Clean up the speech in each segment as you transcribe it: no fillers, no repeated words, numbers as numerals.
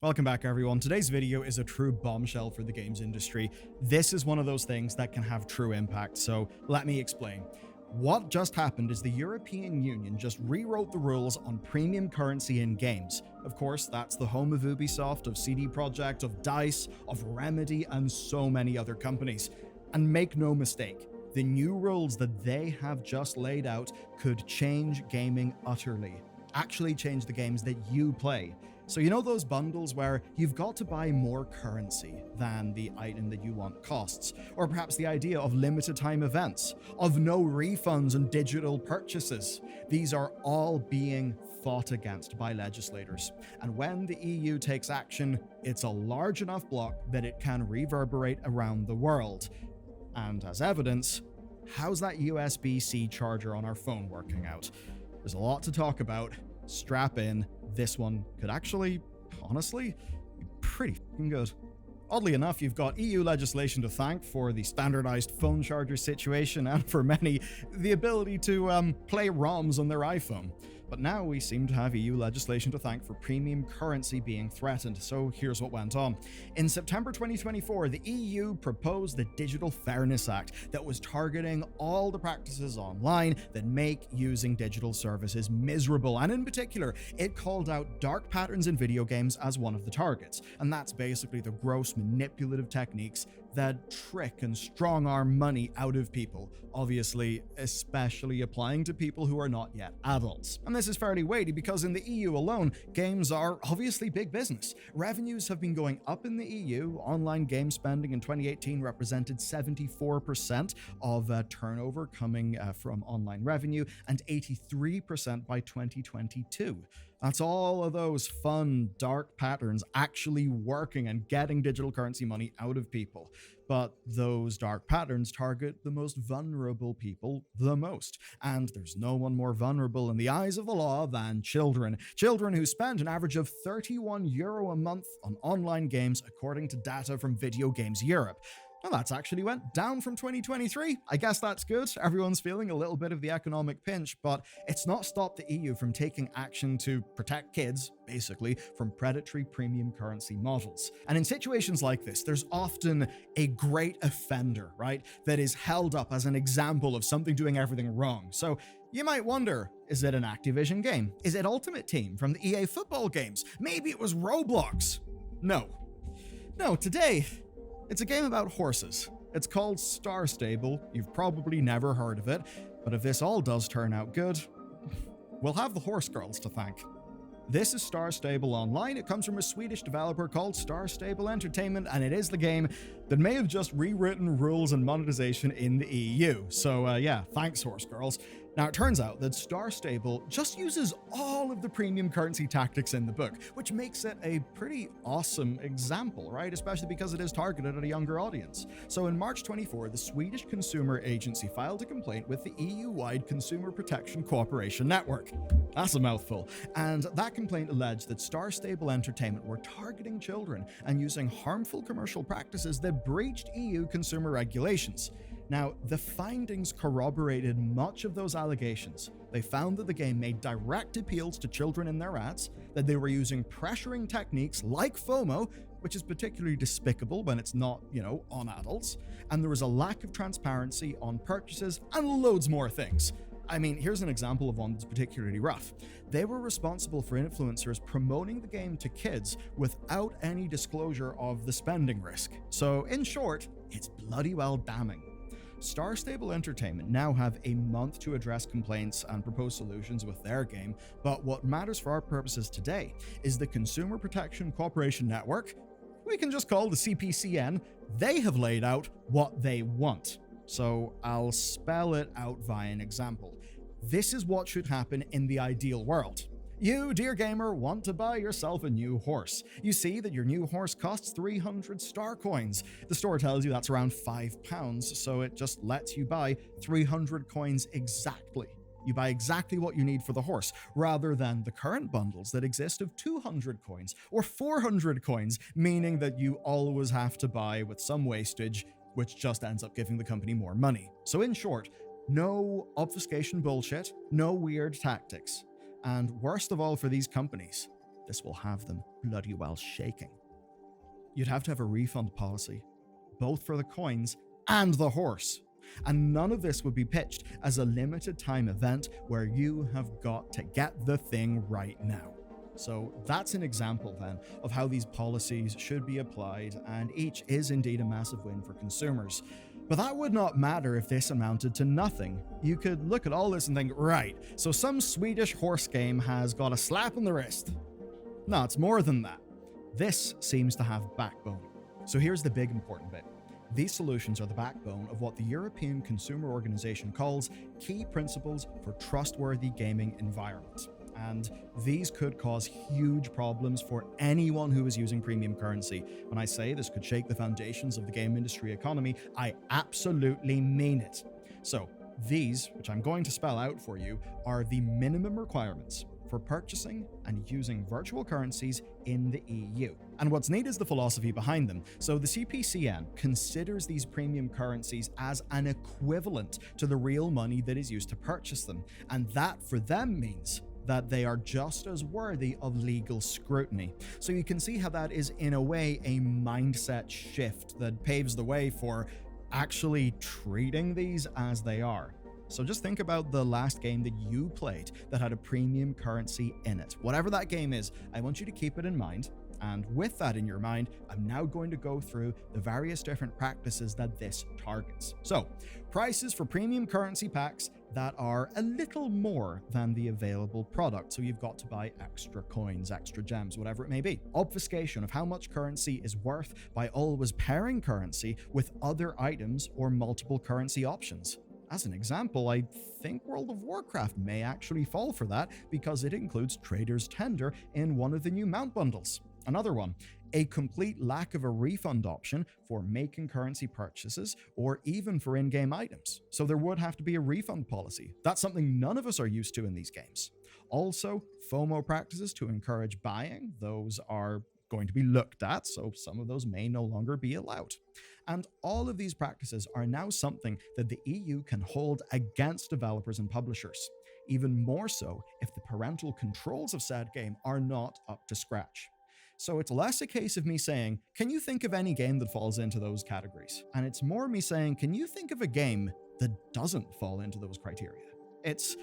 Welcome back, everyone. Today's video is a true bombshell for the games industry. This is one of those things that can have true impact, so let me explain. What just happened is the European Union just rewrote the rules on premium currency in games. Of course, that's the home of Ubisoft, of CD Projekt, of DICE, of Remedy, and so many other companies. And make no mistake, the new rules that they have just laid out could change gaming utterly. Actually change the games that you play. So you know those bundles where you've got to buy more currency than the item that you want costs? Or perhaps the idea of limited time events, of no refunds and digital purchases. These are all being fought against by legislators. And when the EU takes action, it's a large enough block that it can reverberate around the world. And as evidence, how's that USB-C charger on our phone working out? There's a lot to talk about. Strap in. This one could actually, honestly, be pretty fucking good. Oddly enough, you've got EU legislation to thank for the standardized phone charger situation and for many, the ability to play ROMs on their iPhone. But now we seem to have EU legislation to thank for premium currency being threatened, so here's what went on. In September 2024, the EU proposed the Digital Fairness Act that was targeting all the practices online that make using digital services miserable, and in particular, it called out dark patterns in video games as one of the targets, and that's basically the gross manipulative techniques that trick and strong-arm money out of people, obviously, especially applying to people who are not yet adults. And this is fairly weighty because in the EU alone, games are obviously big business. Revenues have been going up in the EU. Online game spending in 2018 represented 74% of turnover coming from online revenue and 83% by 2022. That's all of those fun, dark patterns actually working and getting digital currency money out of people. But those dark patterns target the most vulnerable people the most. And there's no one more vulnerable in the eyes of the law than children. Children who spend an average of €31 a month on online games, according to data from Video Games Europe. Well, that's actually went down from 2023. I guess that's good. Everyone's feeling a little bit of the economic pinch, but it's not stopped the EU from taking action to protect kids, basically, from predatory premium currency models. And in situations like this, there's often a great offender, right, that is held up as an example of something doing everything wrong. So you might wonder, is it an Activision game? Is it Ultimate Team from the EA football games? Maybe it was Roblox. No, today, it's a game about horses. It's called Star Stable. You've probably never heard of it, but if this all does turn out good, we'll have the horse girls to thank. This is Star Stable Online. It comes from a Swedish developer called Star Stable Entertainment, and it is the game that may have just rewritten rules and monetization in the EU. So yeah, thanks, horse girls. Now, it turns out that Star Stable just uses all of the premium currency tactics in the book, which makes it a pretty awesome example, right? Especially because it is targeted at a younger audience. So in March 24, the Swedish Consumer Agency filed a complaint with the EU-wide Consumer Protection Cooperation Network. That's a mouthful. And that complaint alleged that Star Stable Entertainment were targeting children and using harmful commercial practices that breached EU consumer regulations. Now, the findings corroborated much of those allegations. They found that the game made direct appeals to children in their ads, that they were using pressuring techniques like FOMO, which is particularly despicable when it's not, on adults, and there was a lack of transparency on purchases and loads more things. I mean, here's an example of one that's particularly rough. They were responsible for influencers promoting the game to kids without any disclosure of the spending risk. So, in short, it's bloody well damning. Star Stable Entertainment now have a month to address complaints and propose solutions with their game, but what matters for our purposes today is the Consumer Protection Cooperation Network, we can just call the CPCN. They have laid out what they want. So I'll spell it out via an example. This is what should happen in the ideal world. You, dear gamer, want to buy yourself a new horse. You see that your new horse costs 300 star coins. The store tells you that's around £5, so it just lets you buy 300 coins exactly. You buy exactly what you need for the horse, rather than the current bundles that exist of 200 coins or 400 coins, meaning that you always have to buy with some wastage, which just ends up giving the company more money. So in short, no obfuscation bullshit, no weird tactics. And worst of all for these companies, this will have them bloody well shaking. You'd have to have a refund policy, both for the coins and the horse. And none of this would be pitched as a limited time event where you have got to get the thing right now. So that's an example then of how these policies should be applied, and each is indeed a massive win for consumers. But that would not matter if this amounted to nothing. You could look at all this and think, right, so some Swedish horse game has got a slap on the wrist. No, it's more than that. This seems to have backbone. So here's the big important bit. These solutions are the backbone of what the European Consumer Organization calls key principles for trustworthy gaming environments. And these could cause huge problems for anyone who is using premium currency. When I say this could shake the foundations of the game industry economy, I absolutely mean it. So these, which I'm going to spell out for you, are the minimum requirements for purchasing and using virtual currencies in the EU. And what's neat is the philosophy behind them. So the CPCN considers these premium currencies as an equivalent to the real money that is used to purchase them. And that for them means that they are just as worthy of legal scrutiny. So you can see how that is in a way a mindset shift that paves the way for actually treating these as they are. So just think about the last game that you played that had a premium currency in it. Whatever that game is, I want you to keep it in mind. And with that in your mind, I'm now going to go through the various different practices that this targets. So, prices for premium currency packs that are a little more than the available product. So you've got to buy extra coins, extra gems, whatever it may be. Obfuscation of how much currency is worth by always pairing currency with other items or multiple currency options. As an example, I think World of Warcraft may actually fall for that because it includes Trader's Tender in one of the new mount bundles. Another one, a complete lack of a refund option for making currency purchases or even for in-game items. So there would have to be a refund policy. That's something none of us are used to in these games. Also, FOMO practices to encourage buying. Those are going to be looked at, so some of those may no longer be allowed. And all of these practices are now something that the EU can hold against developers and publishers, even more so if the parental controls of said game are not up to scratch. So it's less a case of me saying, can you think of any game that falls into those categories? And it's more me saying, can you think of a game that doesn't fall into those criteria? It's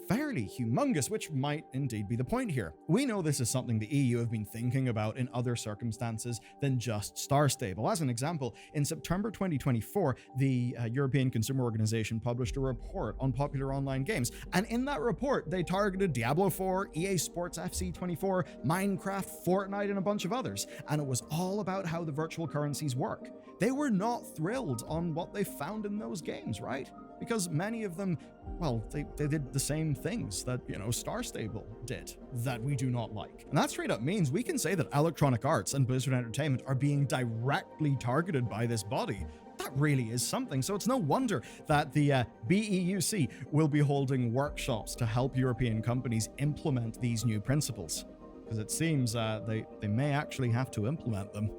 fairly humongous, which might indeed be the point here. We know this is something the EU have been thinking about in other circumstances than just Star Stable. As an example, in September 2024, the European Consumer Organization published a report on popular online games, and in that report, they targeted Diablo 4, EA Sports FC 24, Minecraft, Fortnite, and a bunch of others, and it was all about how the virtual currencies work. They were not thrilled on what they found in those games, right? Because many of them, well, they did the same things that, Star Stable did that we do not like. And that straight up means we can say that Electronic Arts and Blizzard Entertainment are being directly targeted by this body. That really is something. So it's no wonder that the BEUC will be holding workshops to help European companies implement these new principles. Because it seems they may actually have to implement them.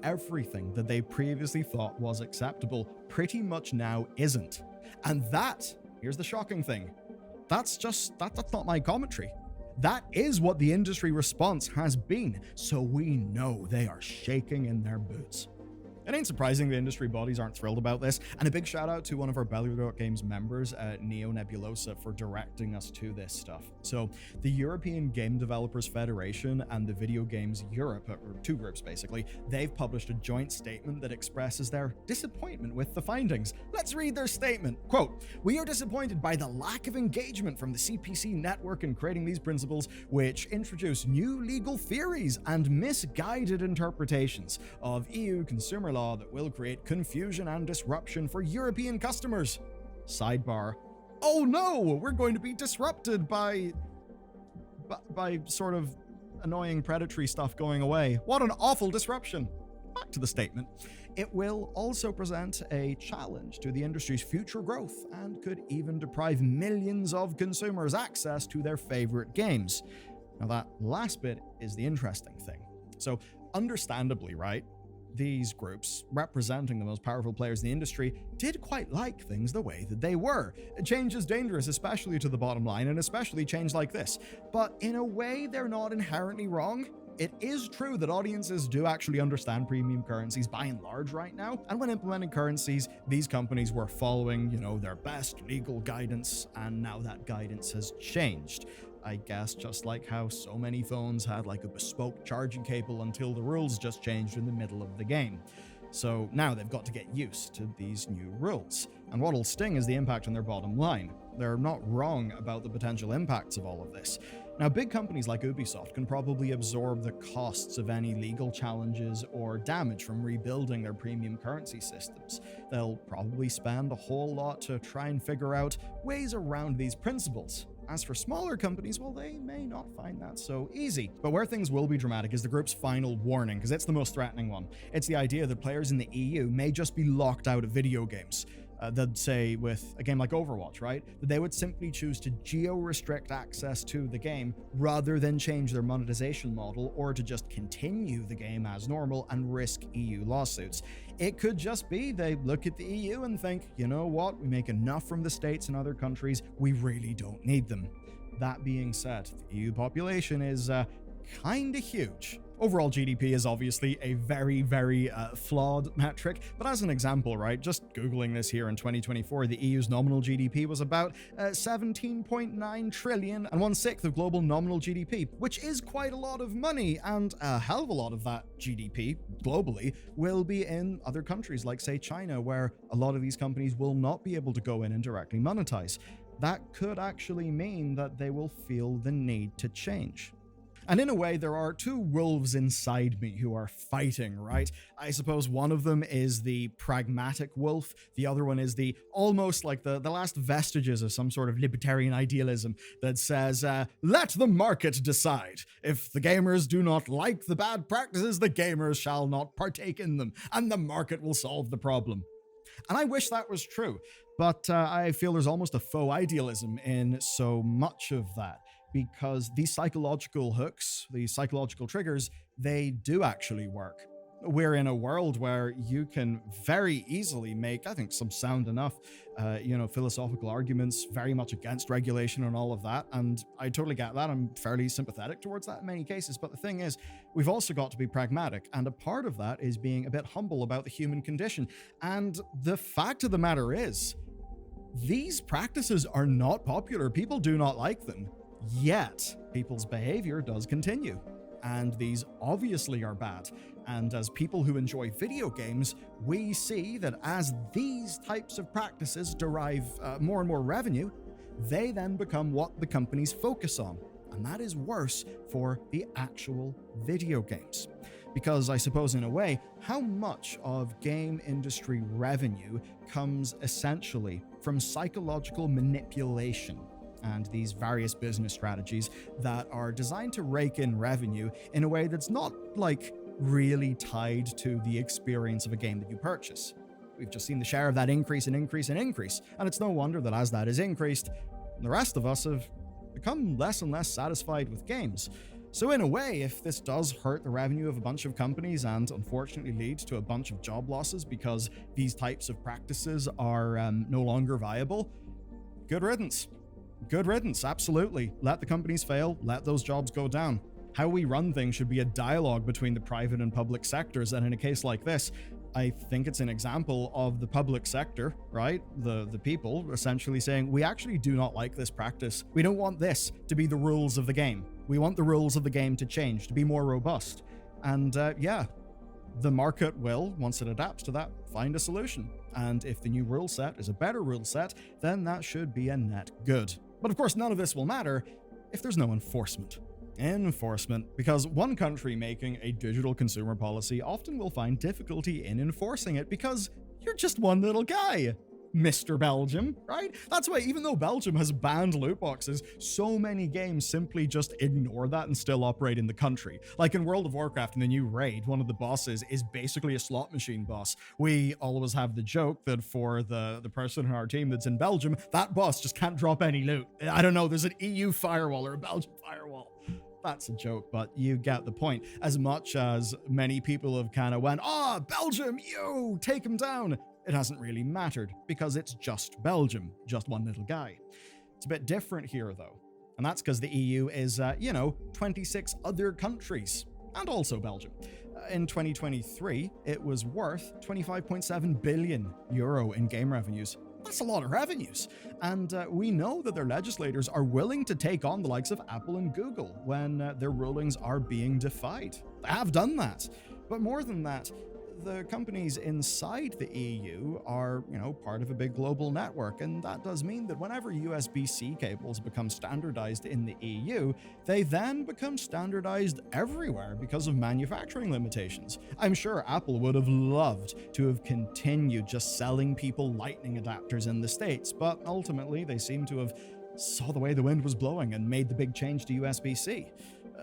Everything that they previously thought was acceptable pretty much now isn't. And that, here's the shocking thing, that's not my commentary. That is what the industry response has been, so we know they are shaking in their boots. It ain't surprising the industry bodies aren't thrilled about this, and a big shout out to one of our Bellular Games members, Neo Nebulosa, for directing us to this stuff. So, the European Game Developers Federation and the Video Games Europe, or two groups basically, they've published a joint statement that expresses their disappointment with the findings. Let's read their statement. Quote, "We are disappointed by the lack of engagement from the CPC network in creating these principles, which introduce new legal theories and misguided interpretations of EU consumer law that will create confusion and disruption for European customers." Sidebar. Oh no, we're going to be disrupted by sort of annoying predatory stuff going away. What an awful disruption. Back to the statement. It will also present a challenge to the industry's future growth and could even deprive millions of consumers access to their favorite games. Now that last bit is the interesting thing. So understandably, right? these groups, representing the most powerful players in the industry, did quite like things the way that they were. Change is dangerous, especially to the bottom line, and especially change like this. But in a way, they're not inherently wrong. It is true that audiences do actually understand premium currencies by and large right now, and when implementing currencies, these companies were following, their best legal guidance, and now that guidance has changed. I guess just like how so many phones had like a bespoke charging cable until the rules just changed in the middle of the game. So now they've got to get used to these new rules. And what'll sting is the impact on their bottom line. They're not wrong about the potential impacts of all of this. Now, big companies like Ubisoft can probably absorb the costs of any legal challenges or damage from rebuilding their premium currency systems. They'll probably spend a whole lot to try and figure out ways around these principles. As for smaller companies, well, they may not find that so easy. But where things will be dramatic is the group's final warning, because it's the most threatening one. It's the idea that players in the EU may just be locked out of video games. They'd say with a game like Overwatch, right? That they would simply choose to geo-restrict access to the game rather than change their monetization model, or to just continue the game as normal and risk EU lawsuits. It could just be they look at the EU and think, you know what, we make enough from the States and other countries, we really don't need them. That being said, the EU population is kinda huge. Overall GDP is obviously a very, very flawed metric, but as an example, right, just Googling this here in 2024, the EU's nominal GDP was about 17.9 trillion and 1/6 of global nominal GDP, which is quite a lot of money, and a hell of a lot of that GDP globally will be in other countries like, say, China, where a lot of these companies will not be able to go in and directly monetize. That could actually mean that they will feel the need to change. And in a way, there are two wolves inside me who are fighting, right? I suppose one of them is the pragmatic wolf. The other one is the almost like the last vestiges of some sort of libertarian idealism that says, let the market decide. If the gamers do not like the bad practices, the gamers shall not partake in them, and the market will solve the problem. And I wish that was true, but I feel there's almost a faux idealism in so much of that. Because these psychological hooks, these psychological triggers, they do actually work. We're in a world where you can very easily make, I think, some sound enough, philosophical arguments very much against regulation and all of that. And I totally get that. I'm fairly sympathetic towards that in many cases. But the thing is, we've also got to be pragmatic. And a part of that is being a bit humble about the human condition. And the fact of the matter is, these practices are not popular. People do not like them. Yet, people's behavior does continue, and these obviously are bad. And as people who enjoy video games, we see that as these types of practices derive more and more revenue, they then become what the companies focus on, and that is worse for the actual video games. Because I suppose in a way, how much of game industry revenue comes essentially from psychological manipulation and these various business strategies that are designed to rake in revenue in a way that's not like really tied to the experience of a game that you purchase. We've just seen the share of that increase and increase and increase, and it's no wonder that as that is increased, the rest of us have become less and less satisfied with games. So in a way, if this does hurt the revenue of a bunch of companies and unfortunately leads to a bunch of job losses because these types of practices are no longer viable, good riddance. Good riddance, absolutely. Let the companies fail, let those jobs go down. How we run things should be a dialogue between the private and public sectors, and in a case like this, I think it's an example of the public sector, right? The people essentially saying, we actually do not like this practice. We don't want this to be the rules of the game. We want the rules of the game to change, to be more robust. And the market will, once it adapts to that, find a solution. And if the new rule set is a better rule set, then that should be a net good. But of course, none of this will matter if there's no enforcement. Because one country making a digital consumer policy often will find difficulty in enforcing it because you're just one little guy, Mr. Belgium, right? That's why even though Belgium has banned loot boxes, so many games simply just ignore that and still operate in the country. Like in World of Warcraft in the new raid, one of the bosses is basically a slot machine boss. We always have the joke that for the person in our team that's in Belgium, that boss just can't drop any loot. I don't know, there's an EU firewall or a Belgian firewall. That's a joke, but you get the point. As much as many people have kind of went, oh, Belgium, you take him down, it hasn't really mattered because it's just Belgium, just one little guy. It's a bit different here, though. And that's because the EU is, 26 other countries, and also Belgium. In 2023, it was worth 25.7 billion euro in game revenues. That's a lot of revenues. And we know that their legislators are willing to take on the likes of Apple and Google when their rulings are being defied. They have done that. But more than that, the companies inside the EU are, part of a big global network, and that does mean that whenever USB-C cables become standardized in the EU, they then become standardized everywhere because of manufacturing limitations. I'm sure Apple would have loved to have continued just selling people Lightning adapters in the States, but ultimately they seem to have saw the way the wind was blowing and made the big change to USB-C.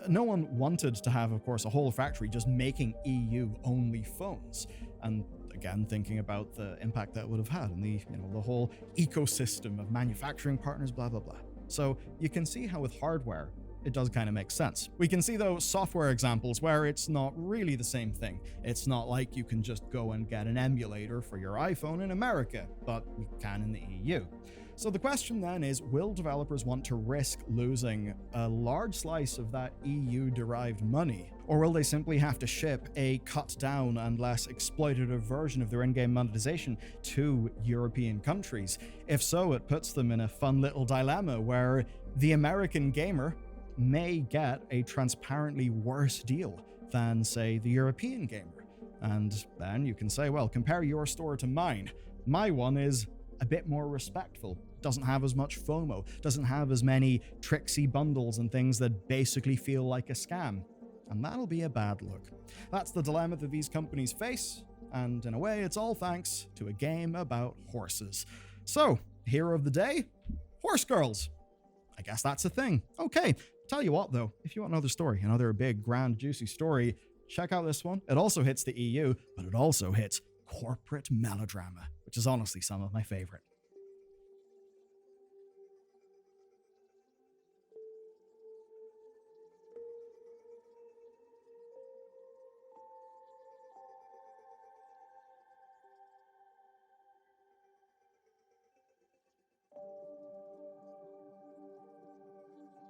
No one wanted to have, of course, a whole factory just making EU-only phones. And again, thinking about the impact that would have had on the whole ecosystem of manufacturing partners, blah, blah, blah. So you can see how with hardware, it does kind of make sense. We can see, though, software examples where it's not really the same thing. It's not like you can just go and get an emulator for your iPhone in America, but you can in the EU. So the question then is, will developers want to risk losing a large slice of that EU-derived money? Or will they simply have to ship a cut-down and less exploitative version of their in-game monetization to European countries? If so, it puts them in a fun little dilemma where the American gamer may get a transparently worse deal than, say, the European gamer. And then you can say, well, compare your store to mine. My one is a bit more respectful, doesn't have as much FOMO, doesn't have as many tricksy bundles and things that basically feel like a scam. And that'll be a bad look. That's the dilemma that these companies face, and in a way, it's all thanks to a game about horses. So, hero of the day? Horse girls. I guess that's a thing. Okay, tell you what though, if you want another story, another big, grand, juicy story, check out this one. It also hits the EU, but it also hits corporate melodrama, which is honestly some of my favorite.